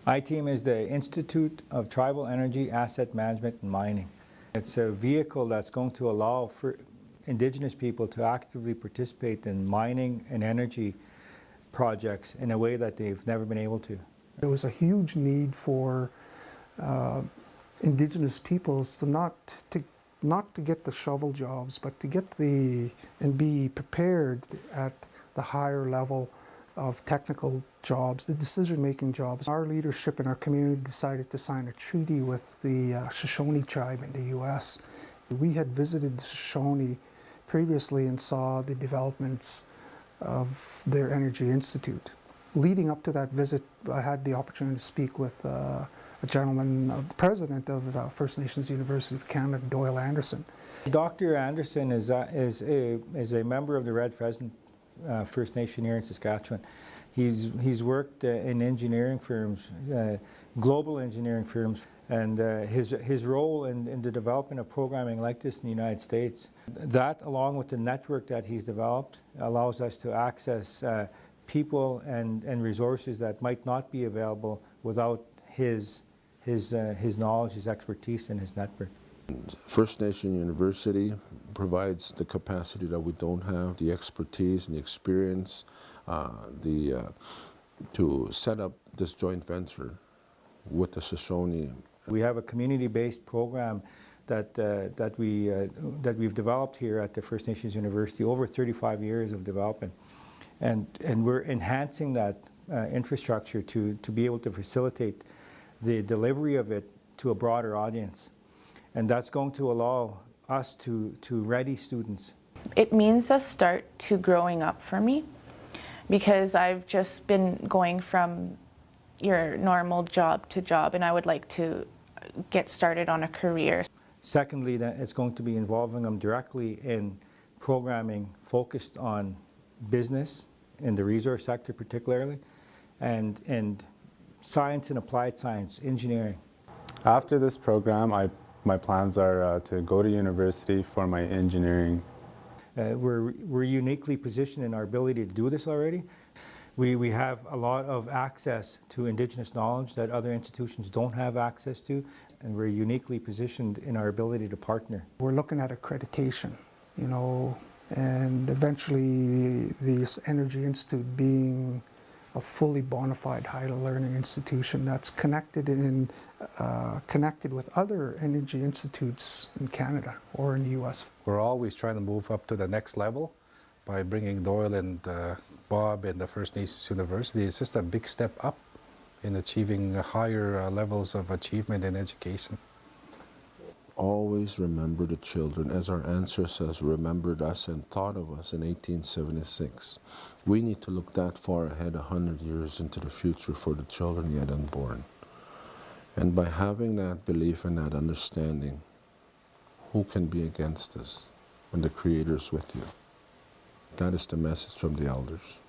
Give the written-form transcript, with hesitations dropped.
ITEAM is the Institute of Tribal Energy Asset Management and Mining. It's a vehicle that's going to allow for Indigenous people to actively participate in mining and energy projects in a way that they've never been able to. There was a huge need for Indigenous peoples to not to get the shovel jobs, but to get and be prepared at the higher level of technical jobs, the decision-making jobs. Our leadership in our community decided to sign a treaty with the Shoshone tribe in the U.S. We had visited the Shoshone previously and saw the developments of their energy institute. Leading up to that visit, I had the opportunity to speak with a gentleman, the president of First Nations University of Canada, Doyle Anderson. Dr. Anderson is a member of the Red Pheasant First Nation here in Saskatchewan. He's worked in engineering firms, global engineering firms, and his role in the development of programming like this in the United States, that along with the network that he's developed allows us to access people and resources that might not be available without his knowledge, his expertise, and his network. First Nation University provides the capacity that we don't have, the expertise and the experience to set up this joint venture with the Shoshone. We have a community-based program that we've developed here at the First Nations University over 35 years of development, and we're enhancing that infrastructure to be able to facilitate the delivery of it to a broader audience. And that's going to allow us to ready students. It means a start to growing up for me, because I've just been going from your normal job to job, and I would like to get started on a career. Secondly, that it's going to be involving them directly in programming focused on business, in the resource sector particularly, and science and applied science, engineering. After this program, my plans are to go to university for my engineering. We're uniquely positioned in our ability to do this already. We have a lot of access to Indigenous knowledge that other institutions don't have access to, and we're uniquely positioned in our ability to partner. We're looking at accreditation, you know, and eventually this Energy Institute being a fully bona fide higher learning institution that's connected with other energy institutes in Canada or in the U.S. We're always trying to move up to the next level by bringing Doyle and Bob and the First Nations University. It's just a big step up in achieving higher levels of achievement in education. Always remember the children as our ancestors remembered us and thought of us in 1876. We need to look that far ahead, 100 years into the future for the children yet unborn. And by having that belief and that understanding, who can be against us when the Creator's with you? That is the message from the elders.